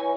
Hey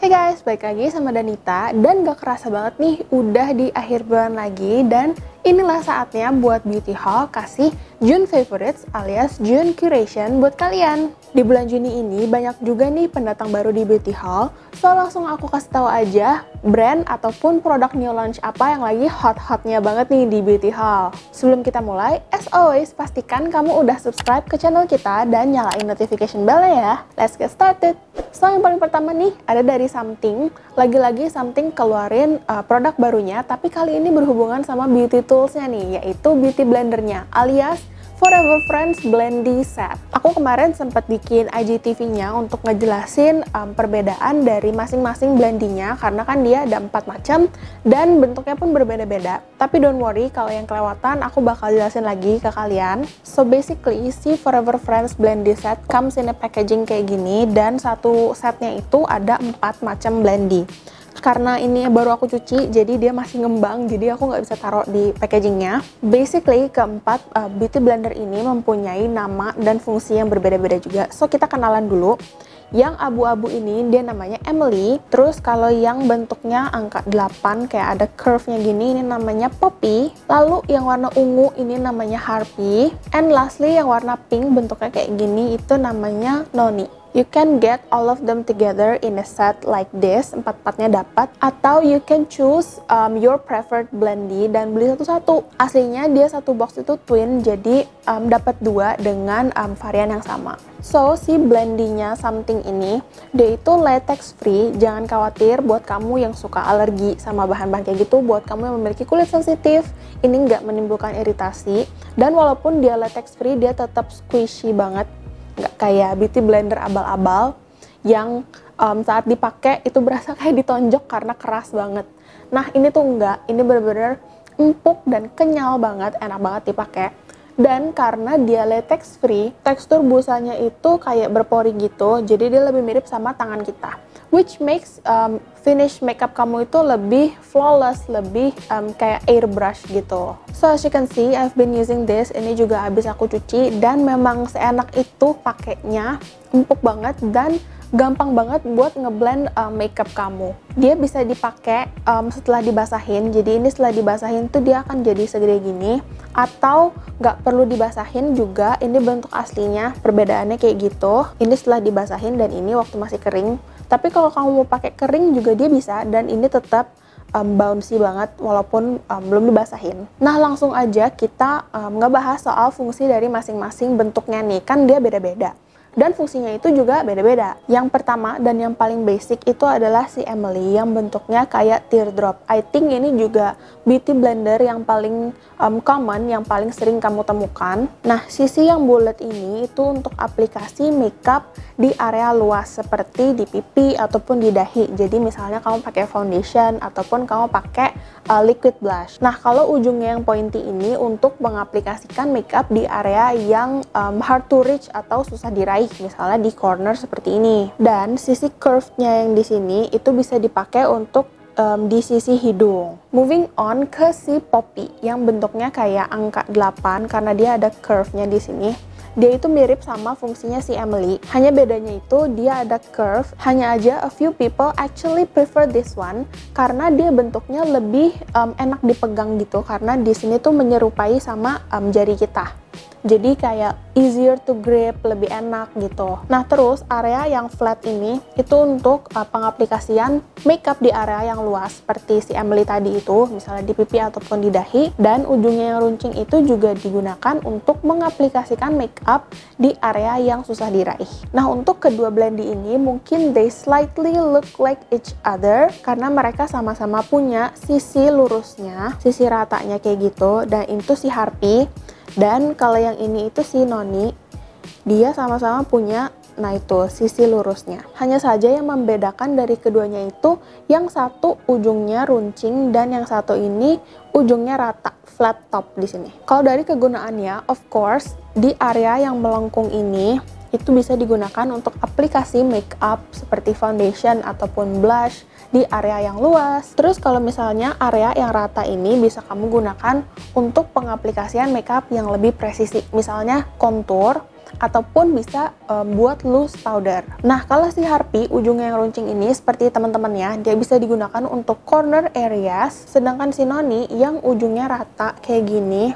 guys, balik lagi sama Danita, dan gak kerasa banget nih udah di akhir bulan lagi, dan inilah saatnya buat Beauty Haul kasih June Favorites alias June Curation buat kalian. Di bulan Juni ini banyak juga nih pendatang baru di Beauty Haul, so langsung aku kasih tahu aja brand ataupun produk new launch apa yang lagi hot-hotnya banget nih di Beauty Haul. Sebelum kita mulai, as always pastikan kamu udah subscribe ke channel kita dan nyalain notification bell-nya ya. Let's get started! So yang paling pertama nih ada dari Something. Lagi-lagi Something keluarin produk barunya, tapi kali ini berhubungan sama beauty tools-nya nih, yaitu beauty blendernya alias Forever Friends Blendy Set. Aku kemarin sempat bikin IGTV-nya untuk ngejelasin perbedaan dari masing-masing blendinya, karena kan dia ada 4 macam dan bentuknya pun berbeda-beda. Tapi don't worry, kalau yang kelewatan aku bakal jelasin lagi ke kalian. So basically, si Forever Friends Blendy Set comes in a packaging kayak gini, dan satu setnya itu ada 4 macam blendy. Karena ini baru aku cuci, jadi dia masih ngembang, jadi aku nggak bisa taruh di packagingnya. Basically, keempat beauty blender ini mempunyai nama dan fungsi yang berbeda-beda juga. So, kita kenalan dulu. Yang abu-abu ini dia namanya Emily. Terus kalau yang bentuknya angka 8 kayak ada curve-nya gini, ini namanya Poppy. Lalu yang warna ungu ini namanya Harpy. And lastly yang warna pink bentuknya kayak gini itu namanya Noni. You can get all of them together in a set like this, 4-4-nya dapat, atau you can choose your preferred blendy dan beli satu-satu. Aslinya dia satu box itu twin, jadi dapat 2 dengan varian yang sama. So, si blendinya Something ini, dia itu latex free. Jangan khawatir buat kamu yang suka alergi sama bahan-bahan kayak gitu, buat kamu yang memiliki kulit sensitif, ini nggak menimbulkan iritasi. Dan walaupun dia latex free, dia tetap squishy banget. Nggak kayak beauty blender abal-abal yang saat dipakai itu berasa kayak ditonjok karena keras banget. Nah ini tuh enggak, ini bener-bener empuk dan kenyal banget, enak banget dipakai. Dan karena dia latex free, tekstur busanya itu kayak berpori gitu, jadi dia lebih mirip sama tangan kita, which makes finish makeup kamu itu lebih flawless, lebih kayak airbrush gitu. So as you can see, I've been using this. Ini juga habis aku cuci dan memang seenak itu pakainya, empuk banget dan gampang banget buat ngeblend makeup kamu. Dia bisa dipakai setelah dibasahin. Jadi ini setelah dibasahin tuh dia akan jadi segede gini, atau nggak perlu dibasahin juga. Ini bentuk aslinya, perbedaannya kayak gitu. Ini setelah dibasahin dan ini waktu masih kering. Tapi kalau kamu mau pakai kering juga dia bisa, dan ini tetap bouncy banget walaupun belum dibasahin. Nah langsung aja kita ngebahas soal fungsi dari masing-masing bentuknya nih, kan dia beda-beda. Dan fungsinya itu juga beda-beda. Yang pertama dan yang paling basic itu adalah si Emily yang bentuknya kayak teardrop. I think ini juga beauty blender yang paling common, yang paling sering kamu temukan. Nah, sisi yang bulat ini itu untuk aplikasi makeup di area luas seperti di pipi ataupun di dahi. Jadi misalnya kamu pakai foundation ataupun kamu pakai liquid blush. Nah, kalau ujungnya yang pointy ini untuk mengaplikasikan makeup di area yang hard to reach atau susah diraih, misalnya di corner seperti ini. Dan sisi curve-nya yang di sini itu bisa dipakai untuk di sisi hidung. Moving on ke si Poppy yang bentuknya kayak angka 8 karena dia ada curve-nya di sini. Dia itu mirip sama fungsinya si Emily, hanya bedanya itu dia ada curve. Hanya aja a few people actually prefer this one karena dia bentuknya lebih enak dipegang gitu, karena di sini tuh menyerupai sama jari kita. Jadi kayak easier to grip, lebih enak gitu. Nah terus area yang flat ini itu untuk pengaplikasian makeup di area yang luas seperti si Emily tadi itu, misalnya di pipi ataupun di dahi. Dan ujungnya yang runcing itu juga digunakan untuk mengaplikasikan makeup di area yang susah diraih. Nah untuk kedua blendy ini mungkin they slightly look like each other karena mereka sama-sama punya sisi lurusnya, sisi ratanya kayak gitu. Dan itu si Harpy. Dan kalau yang ini itu si Noni, dia sama-sama punya, nah itu, sisi lurusnya. Hanya saja yang membedakan dari keduanya itu, yang satu ujungnya runcing dan yang satu ini ujungnya rata, flat top di sini. Kalau dari kegunaannya, of course, di area yang melengkung ini, itu bisa digunakan untuk aplikasi makeup seperti foundation ataupun blush di area yang luas. Terus kalau misalnya area yang rata ini bisa kamu gunakan untuk pengaplikasian makeup yang lebih presisi, misalnya contour ataupun bisa buat loose powder. Nah, kalau si Harpy ujungnya yang runcing ini seperti teman-teman ya, dia bisa digunakan untuk corner areas, sedangkan si Noni yang ujungnya rata kayak gini,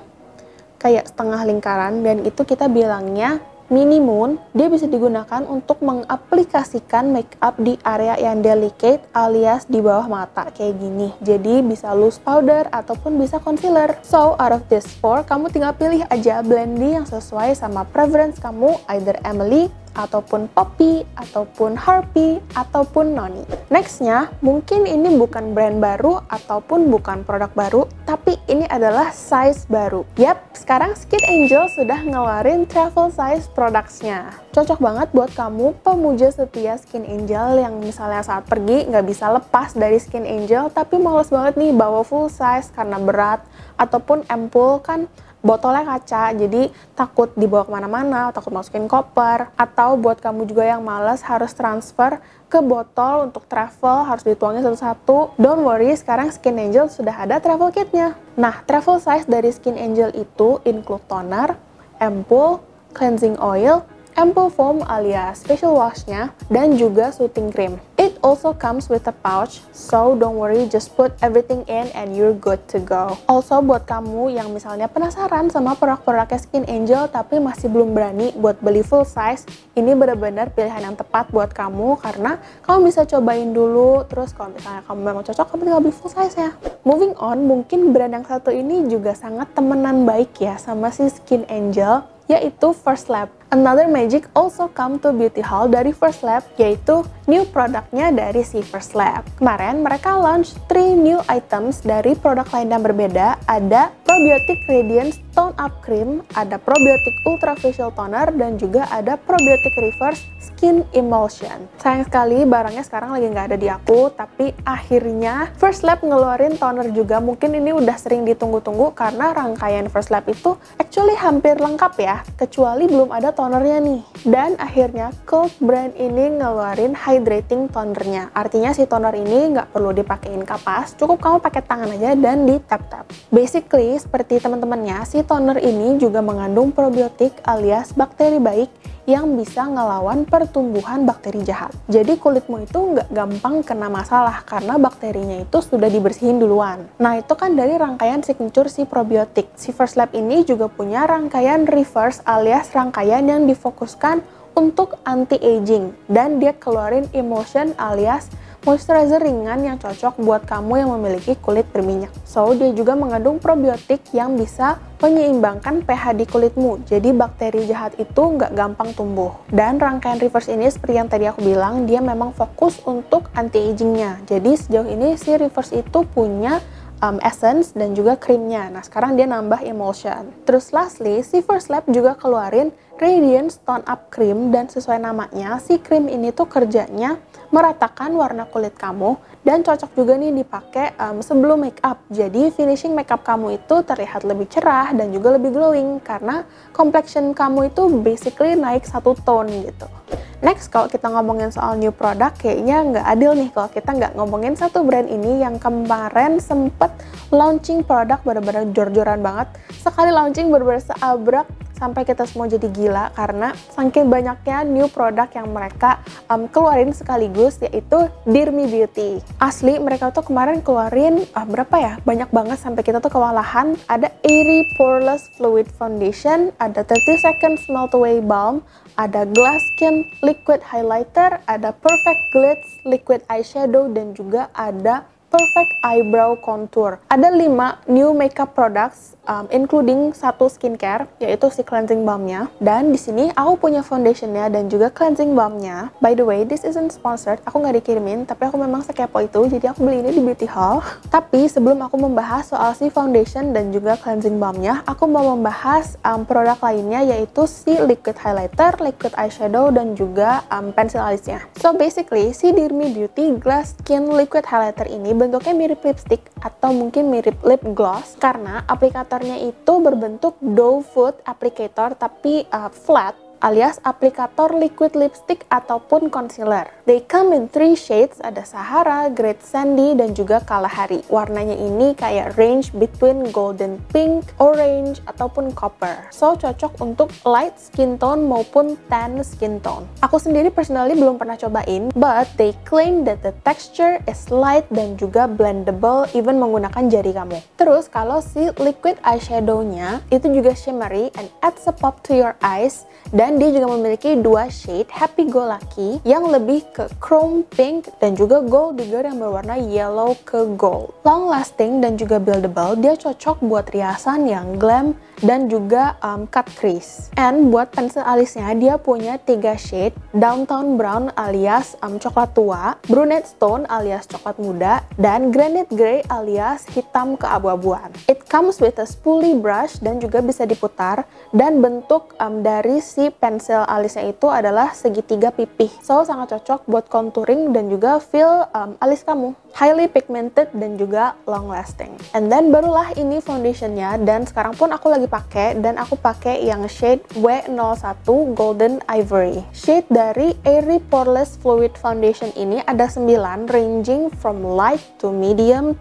kayak setengah lingkaran, dan itu kita bilangnya mini moon. Dia bisa digunakan untuk mengaplikasikan makeup di area yang delicate alias di bawah mata kayak gini. Jadi bisa loose powder ataupun bisa concealer. So out of this four, kamu tinggal pilih aja blending yang sesuai sama preference kamu, either Emily ataupun Poppy, ataupun Harpy, ataupun Noni. Nextnya, mungkin ini bukan brand baru ataupun bukan produk baru, tapi ini adalah size baru. Yap, sekarang Skin Angel sudah ngeluarin travel size products-nya. Cocok banget buat kamu pemuja setia Skin Angel yang misalnya saat pergi nggak bisa lepas dari Skin Angel, tapi males banget nih bawa full size karena berat, ataupun ampoule kan botolnya kaca, jadi takut dibawa kemana-mana, takut masukin koper, atau buat kamu juga yang males harus transfer ke botol untuk travel, harus dituangin satu-satu. Don't worry, sekarang Skin Angel sudah ada travel kitnya. Nah, travel size dari Skin Angel itu include toner, ampoule, cleansing oil, ampoule foam alias facial wash-nya, dan juga soothing cream. It also comes with a pouch, so don't worry, just put everything in and you're good to go. Also, buat kamu yang misalnya penasaran sama produk-produknya Skin Angel tapi masih belum berani buat beli full size, ini benar-benar pilihan yang tepat buat kamu karena kamu bisa cobain dulu, terus kalau misalnya kamu memang cocok, kamu tinggal beli full size ya. Moving on, mungkin brand yang satu ini juga sangat temenan baik ya sama si Skin Angel, yaitu First Lab. Another magic also come to beauty haul dari First Lab, yaitu new produknya dari si First Lab. Kemarin mereka launch 3 new items dari produk lain yang berbeda. Ada Probiotic Radiance Tone Up Cream, ada Probiotic Ultra Facial Toner, dan juga ada Probiotic Reverse Skin Emulsion. Sayang sekali barangnya sekarang lagi nggak ada di aku, tapi akhirnya First Lab ngeluarin toner juga. Mungkin ini udah sering ditunggu-tunggu karena rangkaian First Lab itu actually hampir lengkap ya, kecuali belum ada tonernya nih. Dan akhirnya Cult brand ini ngeluarin hydrating tonernya. Artinya si toner ini nggak perlu dipakein kapas, cukup kamu pakai tangan aja dan di tap-tap. Basically, seperti teman-temannya, si toner ini juga mengandung probiotik alias bakteri baik yang bisa ngelawan pertumbuhan bakteri jahat. Jadi kulitmu itu nggak gampang kena masalah karena bakterinya itu sudah dibersihin duluan. Nah, itu kan dari rangkaian signature si probiotik. Si First Lab ini juga punya rangkaian reverse alias rangkaian yang difokuskan untuk anti-aging, dan dia keluarin emulsion alias moisturizer ringan yang cocok buat kamu yang memiliki kulit berminyak. So, dia juga mengandung probiotik yang bisa menyeimbangkan pH di kulitmu, jadi bakteri jahat itu nggak gampang tumbuh. Dan rangkaian reverse ini seperti yang tadi aku bilang, dia memang fokus untuk anti-agingnya. Jadi sejauh ini si reverse itu punya essence dan juga krimnya. Nah, sekarang dia nambah emulsion. Terus lastly, si First Lab juga keluarin Radiance Tone Up Cream, dan sesuai namanya, si krim ini tuh kerjanya meratakan warna kulit kamu dan cocok juga nih dipakai sebelum make up. Jadi finishing makeup kamu itu terlihat lebih cerah dan juga lebih glowing karena complexion kamu itu basically naik satu tone gitu. Next, kalau kita ngomongin soal new product, kayaknya nggak adil nih kalau kita nggak ngomongin satu brand ini yang kemarin sempet launching produk bener-bener jor-joran banget. Sekali launching bener-bener seabrak sampai kita semua jadi gila karena saking banyaknya new product yang mereka keluarin sekaligus, yaitu Dear Me Beauty. Asli, mereka tuh kemarin keluarin berapa ya? Banyak banget sampai kita tuh kewalahan. Ada Airy Poreless Fluid Foundation, ada 30 Seconds Melt Away Balm, ada Glass Skin Liquid Highlighter, ada Perfect Glitz Liquid Eyeshadow, dan juga ada Perfect Eyebrow Contour. Ada 5 new makeup products, including 1 skincare, yaitu si cleansing balmnya. Dan di sini aku punya foundationnya dan juga cleansing balmnya. By the way, this isn't sponsored, aku nggak dikirimin, tapi aku memang sekepo itu, jadi aku beli ini di beauty haul. Tapi sebelum aku membahas soal si foundation dan juga cleansing balmnya, aku mau membahas produk lainnya, yaitu si liquid highlighter, liquid eyeshadow, dan juga pensil alisnya. So basically, si Dear Me Beauty Glass Skin Liquid Highlighter ini bentuknya mirip lipstick atau mungkin mirip lip gloss karena aplikatornya itu berbentuk doe foot applicator tapi flat. alias aplikator liquid lipstick ataupun concealer. They come in 3 shades, ada Sahara, Great Sandy, dan juga Kalahari. Warnanya ini kayak range between golden pink, orange, ataupun copper. So, cocok untuk light skin tone maupun tan skin tone. Aku sendiri personally belum pernah cobain, but they claim that the texture is light dan juga blendable even menggunakan jari kamu. Terus, kalau si liquid eyeshadow-nya itu juga shimmery and adds a pop to your eyes, dan dia juga memiliki 2 shade Happy Go Lucky yang lebih ke chrome pink dan juga gold digger yang berwarna yellow ke gold. Long lasting dan juga buildable, dia cocok buat riasan yang glam dan juga cut crease. And buat pensil alisnya dia punya 3 shade, Downtown Brown alias coklat tua, Brunette Stone alias coklat muda, dan Granite Grey alias hitam keabu-abuan. It comes with a spoolie brush dan juga bisa diputar, dan bentuk dari si pensil alisnya itu adalah segitiga pipih. So, sangat cocok buat contouring dan juga fill alis kamu. Highly pigmented dan juga long lasting. And then barulah ini foundationnya, dan sekarang pun aku lagi pakai, dan aku pakai yang shade W01 Golden Ivory. Shade dari Airy Poreless Fluid Foundation ini ada 9, ranging from light to medium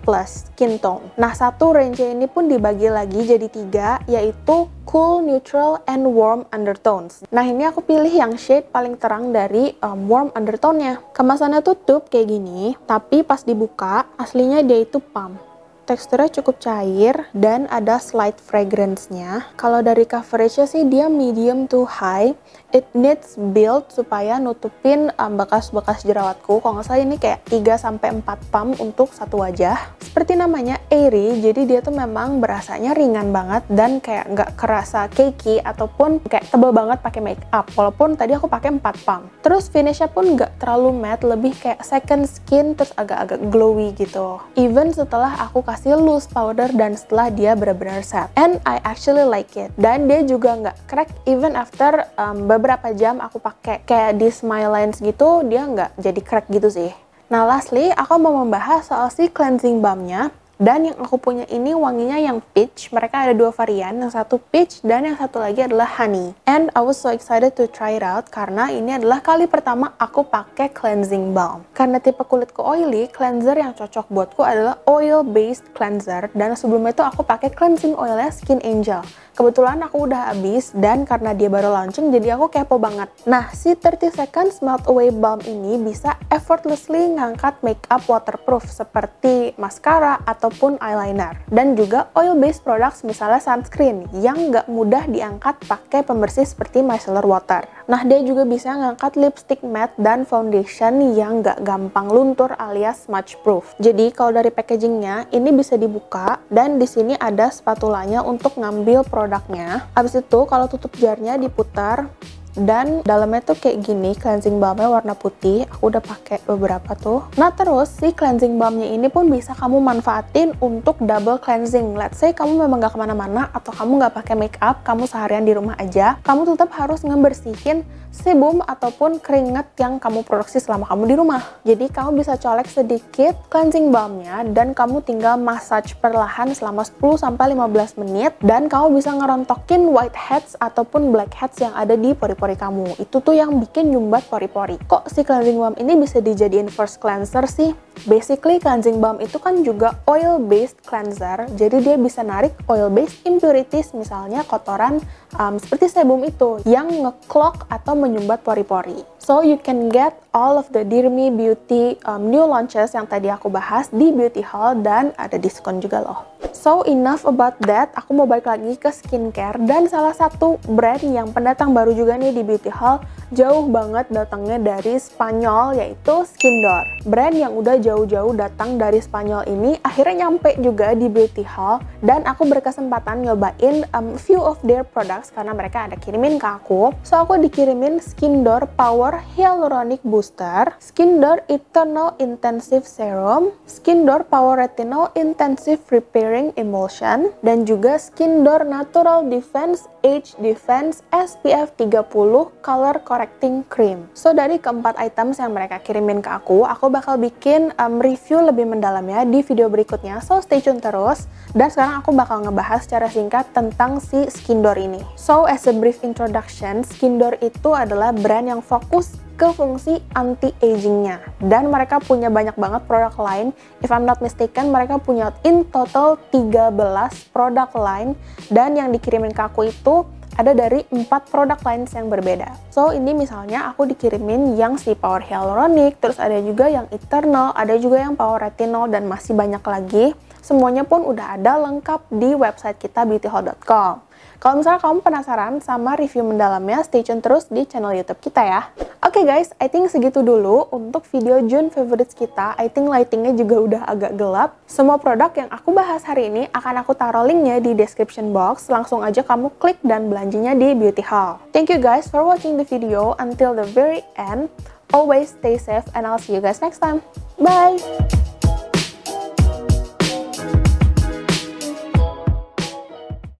plus skin tone. Nah, satu range ini pun dibagi lagi jadi 3, yaitu cool, neutral, and warm undertones. Nah, ini aku pilih yang shade paling terang dari warm undertone-nya. Kemasannya tuh tube kayak gini, tapi pas dibuka, aslinya dia itu pump. Teksturnya cukup cair dan ada slight fragrance-nya. Kalau dari coverage-nya sih dia medium to high. It needs build supaya nutupin bekas-bekas jerawatku. Kalau nggak salah ini kayak 3-4 pump untuk satu wajah. Seperti namanya airy, jadi dia tuh memang berasanya ringan banget dan kayak nggak kerasa cakey ataupun kayak tebel banget pakai make up. Walaupun tadi aku pakai 4 pump. Terus finish-nya pun nggak terlalu matte, lebih kayak second skin terus agak-agak glowy gitu. Even setelah aku kasih loose powder dan setelah dia benar-benar set. And I actually like it. Dan dia juga nggak crack even after beberapa jam aku pakai. Kayak di Smile Lines gitu, dia nggak jadi crack gitu sih. Nah, lastly, aku mau membahas soal si cleansing balm-nya. Dan yang aku punya ini wanginya yang peach. Mereka ada 2 varian, yang satu peach dan yang satu lagi adalah honey. And I was so excited to try it out karena ini adalah kali pertama aku pakai cleansing balm. Karena tipe kulitku oily, cleanser yang cocok buatku adalah oil based cleanser, dan sebelumnya itu aku pakai cleansing oilnya Skin Angel. Kebetulan aku udah habis, dan karena dia baru launching jadi aku kepo banget. Nah, si 30 Seconds Melt Away Balm ini bisa effortlessly ngangkat makeup waterproof seperti mascara ataupun eyeliner. Dan juga oil-based products misalnya sunscreen yang nggak mudah diangkat pakai pembersih seperti micellar water. Nah, dia juga bisa ngangkat lipstick matte dan foundation yang nggak gampang luntur alias smudge proof. Jadi kalau dari packagingnya ini bisa dibuka, dan di sini ada spatulanya untuk ngambil produknya. Abis itu kalau tutup jarnya diputar, dan dalamnya tuh kayak gini, cleansing balmnya warna putih. Aku udah pakai beberapa tuh. Nah, terus si cleansing balmnya ini pun bisa kamu manfaatin untuk double cleansing. Let's say kamu memang gak kemana-mana atau kamu gak pakai make up, kamu seharian di rumah aja, kamu tetap harus ngebersihin sebum ataupun keringat yang kamu produksi selama kamu di rumah. Jadi kamu bisa colek sedikit cleansing balmnya dan kamu tinggal massage perlahan selama 10-15 menit, dan kamu bisa ngerontokin whiteheads ataupun blackheads yang ada di pori-pori kamu. Itu tuh yang bikin nyumbat pori-pori. Kok si cleansing balm ini bisa dijadiin first cleanser sih? Basically cleansing balm itu kan juga oil based cleanser, jadi dia bisa narik oil based impurities, misalnya kotoran seperti sebum itu yang nge-clog atau menyumbat pori-pori. So you can get all of the Dear Me Beauty new launches yang tadi aku bahas di Beauty Haul, dan ada diskon juga loh. So enough about that, aku mau balik lagi ke skincare, dan salah satu brand yang pendatang baru juga nih di Beauty Haul, jauh banget datangnya dari Spanyol, yaitu Skindor. Brand yang udah jauh-jauh datang dari Spanyol ini akhirnya nyampe juga di Beauty Haul, dan aku berkesempatan nyobain few of their products karena mereka ada kirimin ke aku. So aku dikirimin Skindor Power Hyaluronic Booster, Skindor Eternal Intensive Serum, Skindor Power Retinol Intensive Repairing Emulsion, dan juga Skindor Natural Defense Age Defense SPF 30 Color Corrector Correcting Cream. So dari keempat items yang mereka kirimin ke aku bakal bikin review lebih mendalamnya di video berikutnya. So stay tune terus. Dan sekarang aku bakal ngebahas secara singkat tentang si Skindor ini. So as a brief introduction, Skindor itu adalah brand yang fokus ke fungsi anti-agingnya, dan mereka punya banyak banget produk lain. If I'm not mistaken, mereka punya in total 13 produk line, dan yang dikirimin ke aku itu ada dari 4 produk lines yang berbeda. So ini misalnya aku dikirimin yang si Power Hyaluronic, terus ada juga yang Eternal, ada juga yang Power Retinol, dan masih banyak lagi. Semuanya pun udah ada lengkap di website kita beautyhaul.com. Kalau misalnya kamu penasaran sama review mendalamnya, stay tune terus di channel YouTube kita ya. Oke guys, I think segitu dulu untuk video June favorites kita. I think lightingnya juga udah agak gelap. Semua produk yang aku bahas hari ini akan aku taruh linknya di description box. Langsung aja kamu klik dan belanjanya di Beauty Haul. Thank you guys for watching the video until the very end. Always stay safe and I'll see you guys next time. Bye!